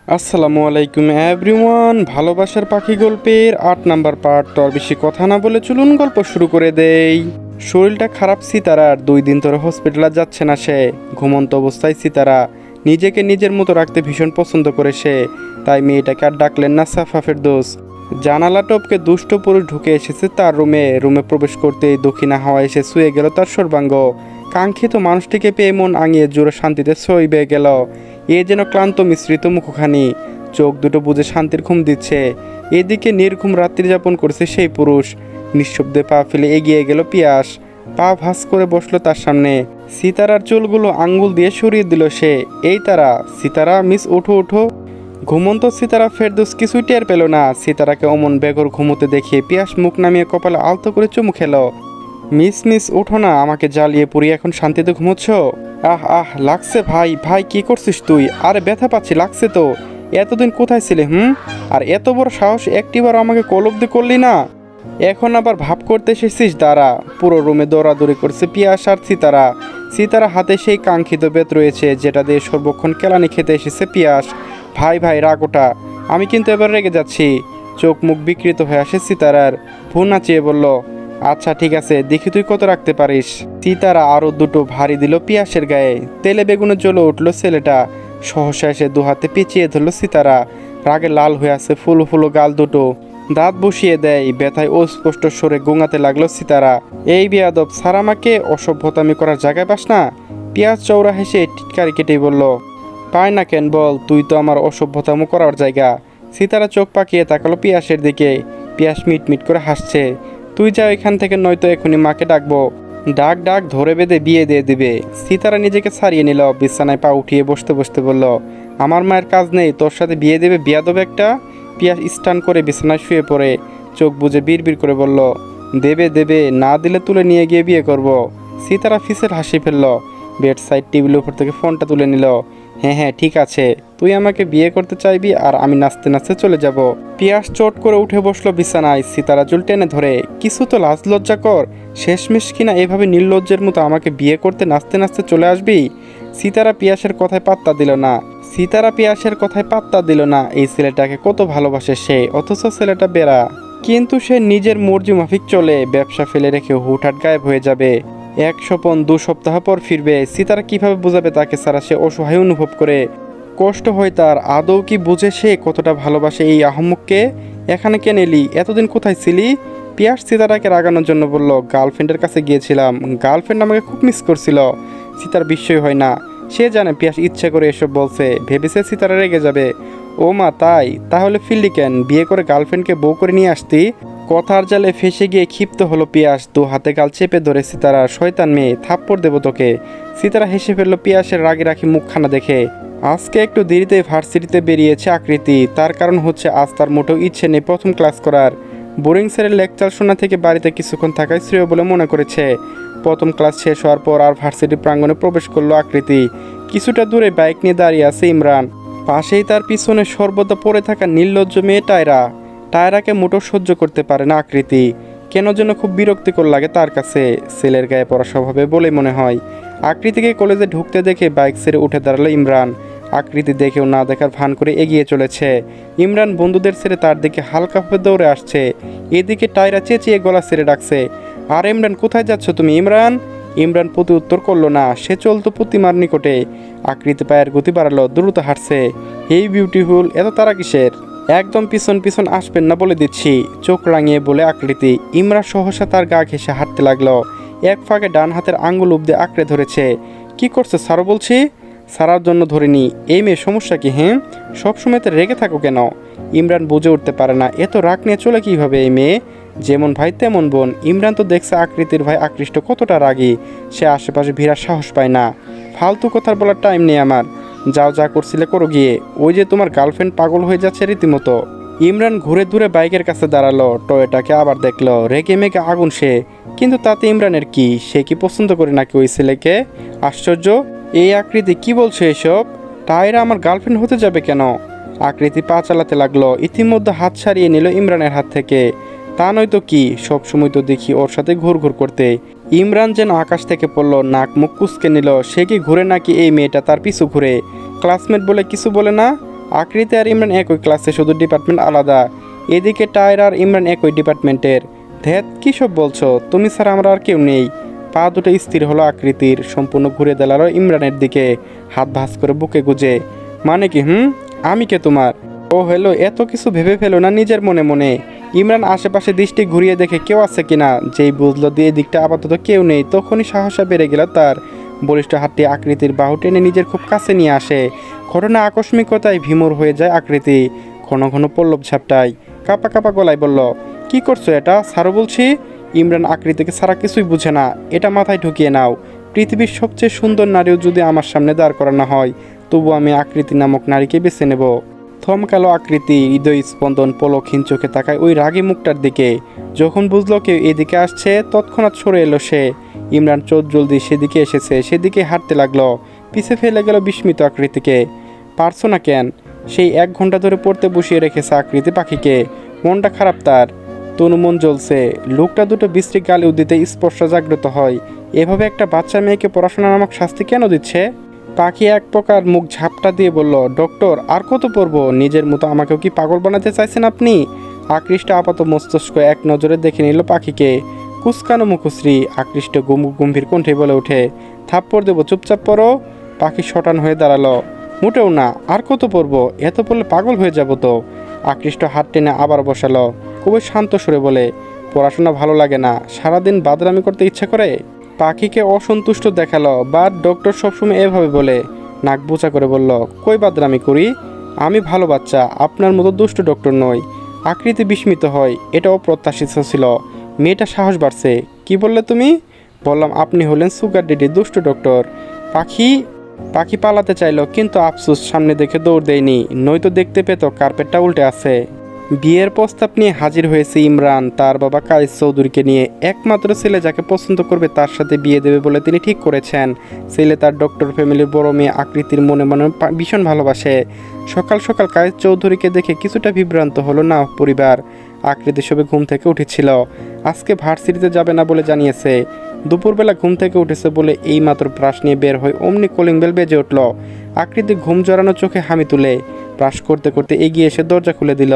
আসসালামু আলাইকুম এভরিওয়ান। ভালোবাসার পাখি গল্পের ৮ নাম্বার পার্ট। তো আর বেশি কথা না বলে চলুন গল্প শুরু করে দেই। শরীরটা খারাপ সিতারার, 2 দিন ধরে হসপিটালে যাচ্ছে না সে। ঘুমন্ত অবস্থায় সিতারা নিজেকে নিজের মতো রাখতে ভীষণ পছন্দ করে সে। তাই মেয়েটাকে আর ডাকলেন না সাফা ফেরদৌস। জানালা টপকে দুষ্ট পুরুষ ঢুকে এসেছে তার রুমে প্রবেশ করতেই দক্ষিণা হাওয়া এসে শুয়ে গেল তার সর্বাঙ্গ। কাঙ্ক্ষিত মানুষটিকে পেয়ে মন আঙিয়ে জোরে শান্তিতে সইবে গেল। এ যেন ক্লান্ত মিশ্রিত মুখখানি, চোখ দুটো বুজে শান্তির ঘুম দিচ্ছে। এদিকে নির্ঘুম রাত্রি যাপন করছে সেই পুরুষ। নিঃশব্দে পা ফেলে এগিয়ে গেল পিয়াস। পা ভাঁজ করে বসলো তার সামনে। সিতারার চুলগুলো আঙ্গুল দিয়ে সরিয়ে দিল সে। এই তারা, সিতারা মিস, ওঠো ওঠো। ঘুমন্ত সিতারা ফেরদৌস কিছুই টের পেল না। সিতারাকে অমন বেঘর ঘুমোতে দেখে পিয়াস মুখ নামিয়ে কপালে আলতো করে চুমু খেলো। মিস মিস, ওঠো না, আমাকে জ্বালিয়ে পুড়িয়ে এখন শান্তিতে ঘুমোচ্ছ? আহ আহ, লাগছে ভাই, ভাই কি করছিস তুই? আরে ব্যথা পাচ্ছি, লাগছে তো। এতদিন কোথায় ছিলে? আর এত বড় সাহস, একটিবার আমাকে কলব্দি করলি না? এখন আবার ভাব করতে এসেছিস? দাঁড়া। পুরো রুমে দৌড়াদৌড়ি করছে পিয়াস আর সিতারা। সিতারা হাতে সেই কাঙ্ক্ষিত বেত রয়েছে যেটা দিয়ে সর্বক্ষণ কেলানি খেতে এসেছে পিয়াস। ভাই ভাই, রাগ ওটা, আমি কিন্তু এবার রেগে যাচ্ছি। চোখ মুখ বিকৃত হয়ে আসে সিতারার। ভু নাচিয়ে বলল, আচ্ছা ঠিক আছে, দেখি তুই কত রাখতে পারিস। সিতারা আরও দুটো ভারী দিল পিয়াসের গায়ে। তেলে বেগুনে জ্বলে উঠল ছেলেটা। সহসা এসে দুহাতে পেঁচিয়ে ধরল সিতারা। রাগে লাল হয়ে আছে ফুলো ফুলো গাল দুটো। দাঁত বসিয়ে দেয়, ব্যথায় অস্পষ্ট সরে গোঙাতে লাগলো সিতারা। এই বেয়াদব, স্যার আমাকে অসভ্যতামি করার জায়গায় পাস না? পিয়াস চৌড়া হেসে টিটকারি কেটেই বলল, পায় না কেন বল, তুই তো আমার অসভ্যতামো করার জায়গা। সিতারা চোখ পাকিয়ে তাকালো পিয়াসের দিকে। পিয়াস মিটমিট করে হাসছে। তুই যা এখান থেকে, নয়তো এখনই মাকে ডাকবো। ডাক ডাক, ধরে বেঁধে বিয়ে দিয়ে দিবে। সিতারা নিজেকে ছাড়িয়ে নিল, বিছানায় পা উঠিয়ে বসতে বসতে বলল, আমার মায়ের কাজ নেই, তোর সাথে বিয়ে দেবে বিয়াদব একটা? পিয়াস স্টান করে বিছানায় শুয়ে পড়ে চোখ বুজে বিড়বিড় করে বলল, দেবে দেবে, না দিলে তুলে নিয়ে গিয়ে বিয়ে করব। সিতারা ফিসের হাসি ফেলল। বেড সাইড টেবিলের উপর থেকে ফোনটা তুলে নিল। হ্যাঁ হ্যাঁ ঠিক আছে, তুই আমাকে বিয়ে করতে চাইবি আর আমি নাচতে নাচতে চলে যাব। পিয়াস চট করে উঠে বসলো বিছানায়। সিতারা চুল টেনে ধরে, কিছু তো লাজ লজ্জা কর। শেষমেশ কিনা এভাবে নির্লজ্জের মতো আমাকে বিয়ে করতে নাচতে নাচতে চলে আসবি? সিতারা পিয়াসের কথায় পাত্তা দিল না। এই ছেলেটাকে কত ভালোবাসে সে, অথচ ছেলেটা বেড়া। কিন্তু সে নিজের মর্জি মাফিক চলে। ব্যবসা ফেলে রেখে হুটহাট গায়েব হয়ে যাবে। এক স্বপন 2 সপ্তাহ পর ফিরবে। সিতারা কিভাবে বোঝাবে তাকে ছাড়া? সে অসহায় অনুভব করে, কষ্ট হয় তার। আদৌ কি বুঝে সে কতটা ভালোবাসে এই আহম্মককে? এখানে কেন এলি? এতদিন কোথায় ছিলি? পিয়াস সিতারাকে রাগানোর জন্য বলল, গার্লফ্রেন্ডের কাছে গিয়েছিলাম, গার্লফ্রেন্ড আমাকে খুব মিস করছিল। সিতার বিস্ময় হয় না। সে জানে পিয়াস ইচ্ছে করে এসব বলছে, ভেবেছে সিতারা রেগে যাবে। ও মা, তাই? তাহলে ফিরলি কেন? বিয়ে করে গার্লফ্রেন্ডকে বউ করে নিয়ে আসতি। কথার জালে ফেসে গিয়ে ক্ষিপ্ত হলো পিয়াস। 2 হাতে গাল চেপে ধরে সিতারা, শয়তান মেয়ে, থাপ্পড় দেবো তোকে। সিতারা হেসে ফেললো পিয়াসের রাগে রাখি মুখখানা দেখে। আজকে একটু দেরিতে ভার্সিটিতে বেরিয়েছে আকৃতি। তার কারণ হচ্ছে আজ তার মোটেও ইচ্ছে নেই প্রথম ক্লাস করার। বোরিং স্যারের লেকচার শোনা থেকে বাড়িতে কিছুক্ষণ থাকাই শ্রেয় বলে মনে করেছে। প্রথম ক্লাস শেষ হওয়ার পর আর ভার্সিটি প্রাঙ্গণে প্রবেশ করলো আকৃতি। কিছুটা দূরে বাইক নিয়ে দাঁড়িয়ে আছে ইমরান। পাশেই তার পিছনে সর্বদা পড়ে থাকা নির্লজ্জ মেয়ে টায়রা। টায়রাকে মোটেও সহ্য করতে পারে না আকৃতি। কেন যেন খুব বিরক্তিকর লাগে তার কাছে। ছেলের গায়ে পড়া স্বভাবে বলে মনে হয়। আকৃতিকে কলেজে ঢুকতে দেখে বাইক ছেড়ে উঠে দাঁড়ালো ইমরান। আকৃতি দেখেও না দেখার ভান করে এগিয়ে চলেছে। ইমরান বন্ধুদের ছেড়ে তার দিকে হালকাভাবে দৌড়ে আসছে। এদিকে টায়রা চেঁচিয়ে গলা ছেড়ে ডাকছে, আর ইমরান, কোথায় যাচ্ছ তুমি ইমরান? ইমরান প্রতি উত্তর করলো না। সে চলতো প্রতিমার নিকটে। আকৃতি পায়ের গতি বাড়ালো, দ্রুত হাঁটছে। হেই বিউটিফুল, এত তারা কিসের? একদম পিছন পিছন আসবেন না বলে দিচ্ছি, চোখ রাঙিয়ে বলে আকৃতি। ইমরান সহসা তার গা ঘেঁষে হাঁটতে লাগলো। এক ফাঁকে ডান হাতের আঙ্গুল অব্দি আঁকড়ে ধরেছে। কি করছে সারো বলছি? সারার জন্য ধরিনি। এই মেয়ে সমস্যা কি? সবসময় তো রেগে থাকো কেন? ইমরান বুঝে উঠতে পারে না, এত রাগ নিয়ে চলে কীভাবে এই মেয়ে। যেমন ভাই তেমন বোন। ইমরান তো দেখছে আকৃতির ভাই আকৃষ্ট কতটা রাগী। সে আশেপাশে ভিড়ার সাহস পায় না। ফালতু কথার বলার টাইম নেই আমার। যাও, যা করছিলে করো গিয়ে। ওই যে তোমার গার্লফ্রেন্ড পাগল হয়ে যাচ্ছে রীতিমতো। ইমরান ঘুরে দূরে বাইকের কাছে দাঁড়ালো। টয়েটাকে আবার দেখলো। রেগে মেগে আগুন সে। কিন্তু তাতে ইমরানের কি? সে কি পছন্দ করে নাকি ওই ছেলেকে? আশ্চর্য, এই আকৃতি কি বলছে এসব? টায়রা আমার গার্লফ্রেন্ড হতে যাবে কেন? আকৃতি পা চালাতে লাগলো। ইতিমধ্যে হাত ছাড়িয়ে নিল ইমরানের হাত থেকে। তা নয়তো কি, সবসময় তো দেখি ওর সাথে ঘুরঘুর করতে। ইমরান যেন আকাশ থেকে পড়লো, নাক মুখ কুচকে নিল। সে কি ঘুরে নাকি এই মেয়েটা তার পিছু ঘুরে? ক্লাসমেট বলে কিছু বলে না? আকৃতি আর ইমরান একই ক্লাসে, শুধু ডিপার্টমেন্ট আলাদা। এদিকে টায়র আর ইমরান একই ডিপার্টমেন্টের। ধ্যাত কী সব বলছো, তুমি ছাড়া আমরা আর কেউ নেই। পা দুটো স্থির হলো আকৃতির, সম্পূর্ণ ঘুরে দাঁড়ালো ইমরানের দিকে, হাত ভাঁজ করে বুকে গুজে। মানে কি আমি কে তোমার? ও হলো, এত কিছু ভেবে ফেলো না নিজের মনে মনে। ইমরান আশেপাশে দৃষ্টি ঘুরিয়ে দেখে কেউ আছে কিনা। যেই বুঝলো দিয়ে দিকটা আপাতত কেউ নেই, তখনই সাহসা বেড়ে গেল তার। বলিষ্ঠ হাতটি আকৃতির বাহু টেনে নিজের খুব কাছে নিয়ে আসে। ঘটনা আকস্মিকতায় ভীমর হয়ে যায় আকৃতি, ঘন ঘন পল্লব ঝাপটায়, কাপা কাপা গলায় বলল, কি করছো এটা, ছাড়ো বলছি। ইমরান আকৃতিকে ছাড়া কিছুই বুঝে না। এটা মাথায় ঢুকিয়ে নাও, পৃথিবীর সবচেয়ে সুন্দর নারীও যদি আমার সামনে দাঁড় করানো হয়, তবু আমি আকৃতি নামক নারীকে বেছে নেব। থমকালো আকৃতি, হৃদয় স্পন্দন পলকহীন চোখে তাকায় ওই রাগী মুখটার দিকে। যখন বুঝলো কেউ এদিকে আসছে, তৎক্ষণাৎ সরে এলো সে। ইমরান চোখ জলদি সেদিকে এসেছে, সেদিকে হাঁটতে লাগলো, পিছে ফেলে গেল বিস্মিত আকৃতিকে। পারছো না কেন? সেই 1 ঘন্টা ধরে পড়তে বসিয়ে রেখেছে আকৃতি পাখিকে। মনটা খারাপ তার, তনু মন জ্বলছে। লোকটা দুটো বিশ্রী গালি উদ্দিতে স্পর্শ জাগ্রত হয়। এভাবে একটা বাচ্চা মেয়েকে পড়াশোনা নামক শাস্তি কেন দিচ্ছে? পাখি এক প্রকার মুখ ঝাপটা দিয়ে বলল, ডক্টর আর কত পড়বো? নিজের মতো আমাকেও কি পাগল বানাতে চাইছেন আপনি? আকৃষ্ট আপাত মস্তিষ্ক এক নজরে দেখে নিল পাখিকে। কুচকানো মুখশ্রী, আকৃষ্ট গম্ভীর কণ্ঠে বলে ওঠে, থাপ্পড় দেবো, চুপচাপ পড়ো। পাখি শটান হয়ে দাঁড়ালো, মোটেও না, আর কত পড়বো? এত পড়লে পাগল হয়ে যাব তো। আকৃষ্ট হাত টেনে আবার বসালো, খুবই শান্ত সুরে বলে, পড়াশোনা ভালো লাগে না, সারাদিন বাদরামি করতে ইচ্ছে করে। পাখিকে অসন্তুষ্ট দেখালো, বাট ডক্টর সবসময় এভাবে বলে। নাক বোচা করে বলল, কই বাদরামি করি? আমি ভালো বাচ্চা, আপনার মতো দুষ্ট ডক্টর নই। আকৃতি বিস্মিত হয়, এটাও প্রত্যাশিত ছিল। মেয়েটা সাহস বাড়ছে। কি বললে তুমি? বললাম আপনি হলেন সুগার ডেডি, দুষ্ট ডক্টর। পাখি পাখি পালাতে চাইল, কিন্তু আফসোস সামনে দেখে দৌড় দেয়নি, নয়তো দেখতে পেত কার্পেটটা উল্টে আছে। বিয়ের প্রস্তাব নিয়ে হাজির হয়েছে ইমরান তার বাবা কায়েস চৌধুরীকে নিয়ে। একমাত্র ছেলে যাকে পছন্দ করবে তার সাথে বিয়ে দেবে বলে তিনি ঠিক করেছেন। ছেলে তার ডক্টর ফ্যামিলির বড় মেয়ে আকৃতির মনে মনে ভীষণ ভালোবাসে। সকাল সকাল কায়েস চৌধুরীকে দেখে কিছুটা বিভ্রান্ত হলো না পরিবার। আকৃতি সবে ঘুম থেকে উঠেছিল, আজকে ভার্সিটিতে যাবে না বলে জানিয়েছে। দুপুরবেলা ঘুম থেকে উঠেছে বলে এইমাত্র ব্রাশ নিয়ে বের হয়, অমনি কলিং বেল বেজে উঠল। আকৃতি ঘুম জড়ানো চোখে হামি তুলে ব্রাশ করতে করতে এগিয়ে এসে দরজা খুলে দিল।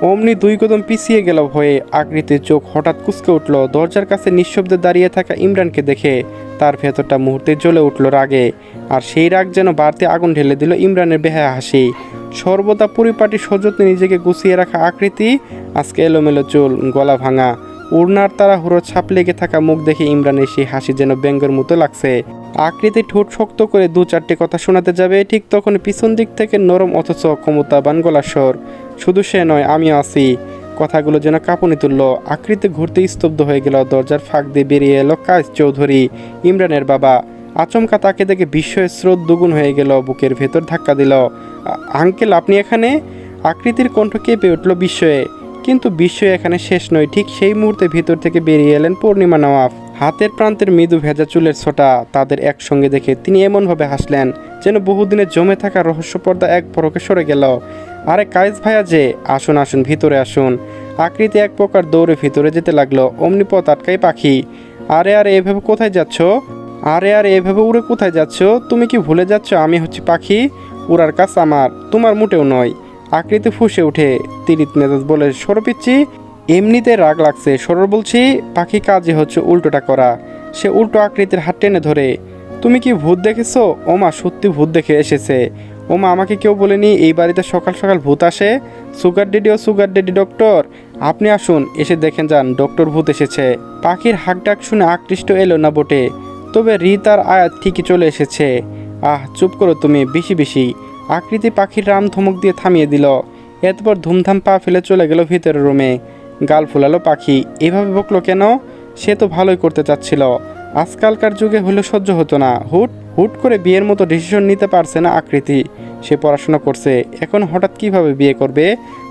অমনি 2 কদম পিছিয়ে গেল ভয়ে। আকৃতির চোখ হঠাৎ কুঁচকে উঠল দরজার কাছে নিঃশব্দে দাঁড়িয়ে থাকা ইমরানকে দেখে। তার ভেতরটা মুহূর্তে জ্বলে উঠল রাগে, আর সেই রাগ যেন বাড়তি আগুন ঢেলে দিল ইমরানের বেহায়া হাসি। সর্বদা পরিপাটি সযত্নে নিজেকে গুছিয়ে রাখা আকৃতি আজকে এলোমেলো চুল, গলা ভাঙা, উড়নার তাড়াহুড়ো ছাপ লেগে থাকা মুখ দেখে ইমরানের সেই হাসি যেন ব্যঙ্গের মতো লাগছে। আকৃতি ঠোঁট শক্ত করে 2-4টে কথা শোনাতে যাবে, ঠিক তখন পিছন দিক থেকে নরম অথচ ক্ষমতাবান গলার স্বর, শুধু সে নয়, আমিও আছি। কথাগুলো যেন কাঁপুনি তুলল। আকৃতি ঘুরতে স্তব্ধ হয়ে গেল। দরজার ফাঁক দিয়ে বেরিয়ে এলো কায়েস চৌধুরী, ইমরানের বাবা। আচমকা তাকে দেখে বিস্ময়ের স্রোত দ্বিগুণ হয়ে গেল, বুকের ভেতর ধাক্কা দিল। আঙ্কেল, আপনি এখানে? আকৃতির কণ্ঠ কেঁপে উঠল বিস্ময়ে। কিন্তু বিস্ময় এখানে শেষ নয়। ঠিক সেই মুহূর্তে ভেতর থেকে বেরিয়ে এলেন পূর্ণিমা নওয়াব। হাতের প্রান্তের মৃদু ভেজা চুলের ছোটা। তাদের একসঙ্গে দেখে তিনি এমনভাবে হাসলেন যেন বহুদিনের জমে থাকা রহস্য পর্দা এক পরকে সরে গেল। আরে কায়েস ভাইয়া যে, আসুন আসুন, ভিতরে আসুন। আকৃতি এক প্রকার দৌড়ে ভিতরে যেতে লাগলো, অমনি পথ আটকাই পাখি। আরে আরে এভাবে কোথায় যাচ্ছ? আরে এভাবে উড়ে কোথায় যাচ্ছ? তুমি কি ভুলে যাচ্ছ আমি হচ্ছি পাখি? উড়ার কাজ আমার, তোমার মোটেও নয়। আকৃতি ফুঁসে উঠে তিরিত মেজাজ বলে, সরো পিচ্ছি। এমনিতে রাগ লাগছে, সরর বলছি। পাখি কাজে হচ্ছে উল্টোটা করা। সে উল্টো আকৃতির হাত টেনে ধরে, তুমি কি ভূত দেখেছো? ওমা, সত্যি ভূত দেখে এসেছে। ওমা, আমাকে কেউ বলেনি এই বাড়িতে সকাল সকাল ভূত আসে। সুগার ডেডি ও সুগার ডেডি ডক্টর, আপনি আসুন, এসে দেখেন যান, ডক্টর ভূত এসেছে। পাখির হাক ডাক শুনে আকৃষ্ট এলো না বটে, তবে রিত আর আয়াত ঠিকই চলে এসেছে। আহ, চুপ করো তুমি, বেশি বেশি। আকৃতি পাখির রাম ধমক দিয়ে থামিয়ে দিল। এরপর ধুমধাম পা ফেলে চলে গেল ভিতরের রুমে। গাল ফুলালো পাখি, এভাবে বকলো কেন? সে তো ভালোই করতে চাচ্ছিল। আজকালকার যুগে হলে সহ্য হতো না। হুট হুট করে বিয়ের মতো ডিসিশন নিতে পারছে না আকৃতি। সে পড়াশোনা করছে, এখন হঠাৎ কিভাবে বিয়ে করবে?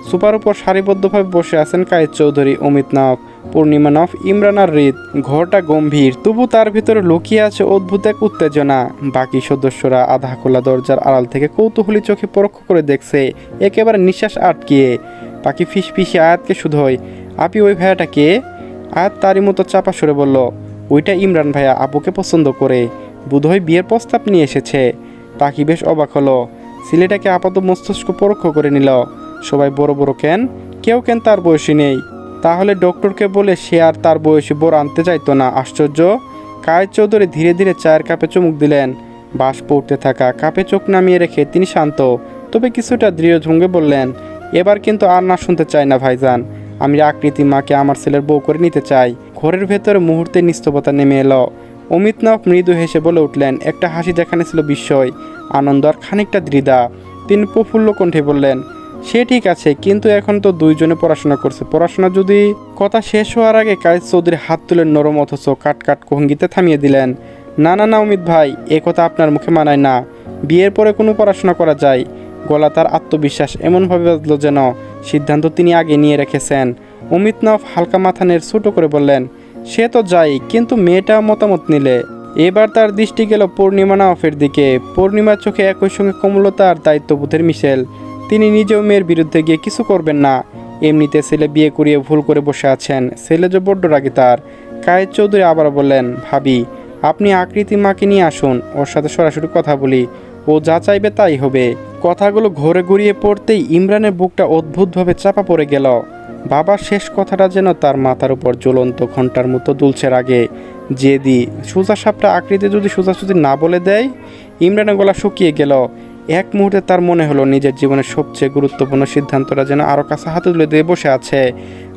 সুপার উপর সারিবদ্ধভাবে বসে আছেন কায়েস চৌধুরী, অমিত নফ, পূর্ণিমা নফ, ইমরান আর রিত। ঘরটা গম্ভীর, তবু তার ভিতরে লুকিয়ে আছে অদ্ভুত এক উত্তেজনা। বাকি সদস্যরা আধা খোলা দরজার আড়াল থেকে কৌতূহলী চোখে পরোক্ষ করে দেখছে, একেবারে নিঃশ্বাস আটকিয়ে। পাখি ফিসফিসে আয়াতকে শুধোয়, আপি ওই ভাইয়াটা কে? আয়াত তারই মতো চাপা সরে বলল, ওইটা ইমরান ভাইয়া, আব্বুকে পছন্দ করে, বোধহয় বিয়ের প্রস্তাব নিয়ে এসেছে। পাখি বেশ অবাক হলো। ছেলেটাকে আপাতত মস্তিষ্ক পরোক্ষ করে নিল। সবাই বড় বড় কেন, কেউ কেন তার বয়সী নেই। তাহলে ডক্টরকে বলে সে আর তার বয়সী বড় আনতে চাইতো না। আশ্চর্য। কায়েদ চৌধুরী ধীরে ধীরে চায়ের কাপে চুমুক দিলেন। বাষ্প উঠতে থাকা কাপে চোখ নামিয়ে রেখে তিনি শান্ত তবে কিছুটা দৃঢ় ভঙ্গে বললেন, এবার কিন্তু আর না শুনতে চাই না ভাইজান। আমি আকৃতি মাকে আমার ছেলের বউ করে নিতে চাই। ঘরের ভেতরে মুহূর্তে নিস্তবতা নেমে এলো। অমিত নব মৃদু হেসে বলে উঠলেন, একটা হাসি যেখানে ছিল বিস্ময়, আনন্দ আর খানিকটা দ্বিধা। তিনি প্রফুল্ল কণ্ঠে বললেন, সে ঠিক আছে, কিন্তু এখন তো দুইজনে পড়াশোনা করছে। পড়াশোনা যদি। কথা শেষ হওয়ার আগে কায়েদ চৌধুরী হাত তুলে নরম অথচ কাট ভঙ্গিতে থামিয়ে দিলেন। না না না অমিত ভাই, এ কথা আপনার মুখে মানায় না। বিয়ের পরে কোনো পড়াশোনা করা যায়। গলা তার আত্মবিশ্বাস এমনভাবে বাজলো যেন সিদ্ধান্ত তিনি আগে নিয়ে রেখেছেন। অমিত নব হালকা মাথা নেড়ে ছোটো করে বললেন, সে তো যাই, কিন্তু মেয়েটা মতামত নিলে। এবার তার দৃষ্টি গেল পূর্ণিমা নওয়াফের দিকে। পূর্ণিমার চোখে একই সঙ্গে কোমলতা আর দায়িত্ববোধের মিশেল। তিনি নিজেও মেয়ের বিরুদ্ধে গিয়ে কিছু করবেন না। এমনিতে ছেলে বিয়ে করিয়ে ভুল করে বসে আছেন। ছেলে যে বড্ড রাগী তার। কায়েদ চৌধুরী আবার বললেন, ভাবি আপনি আকৃতি মাকে নিয়ে আসুন, ওর সাথে সরাসরি কথা বলি। ও যা চাইবে তাই হবে। কথাগুলো ঘরে গড়িয়ে পড়তেই ইমরানের বুকটা অদ্ভুতভাবে চাপা পড়ে গেল। বাবার শেষ কথাটা যেন তার মাথার উপর জ্বলন্ত ঘণ্টার মতো দুলছে রাগে। জেদি সোজা সাপটা আকৃতি যদি সোজাসুজি না বলে দেয়। ইমরানের গলা শুকিয়ে গেল। এক মুহূর্তে তার মনে হলো নিজের জীবনের সবচেয়ে গুরুত্বপূর্ণ সিদ্ধান্তটা যেন আরও কাছে হাতে তুলে দিয়ে বসে আছে।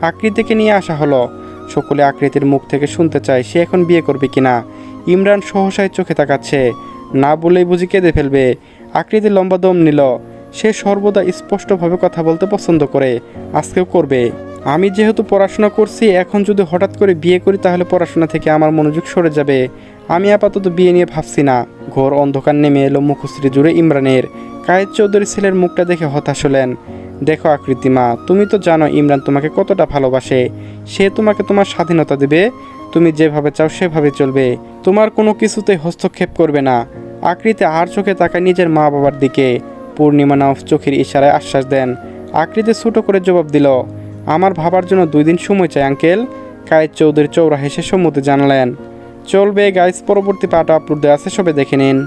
আকৃতিকে নিয়ে আসা হলো। সকলে আকৃতির মুখ থেকে শুনতে চায় সে এখন বিয়ে করবে কিনা। ইমরান সহসায় চোখে তাকাচ্ছে। না বলেই বুঝি কেঁদে ফেলবে। আকৃতি লম্বা দম নিল। সে সর্বদা স্পষ্টভাবে কথা বলতে পছন্দ করে, আজকেও করবে। আমি যেহেতু পড়াশোনা করছি, এখন যদি হঠাৎ করে বিয়ে করি তাহলে পড়াশোনা থেকে আমার মনোযোগ সরে যাবে। আমি আপাতত বিয়ে নিয়ে ভাবছি না। ঘোর অন্ধকার নেমে এলো মুখশ্রী জুড়ে ইমরানের। কায়েদ চৌধুরী ছেলের মুখটা দেখে হতাশ হলেন। দেখো আকৃতিমা, তুমি তো জানো ইমরান তোমাকে কতটা ভালোবাসে। সে তোমাকে তোমার স্বাধীনতা দেবে। তুমি যেভাবে চাও সেভাবে চলবে। তোমার কোনো কিছুতে হস্তক্ষেপ করবে না। আকৃতি আর চোখে তাকায় নিজের মা বাবার দিকে। পূর্ণিমা নওয়াফ চোখের ইশারায় আশ্বাস দেন। আকৃতি ছোটো করে জবাব দিল, আমার ভাবার জন্য 2 দিন সময় চাই আঙ্কেল। কায়েদ চৌধুরী চৌরা হেসে সম্মতি জানালেন। চলবে গাইস, পরবর্তী পার্ট আপলোড দেওয়া আছে, সবে দেখে নিন।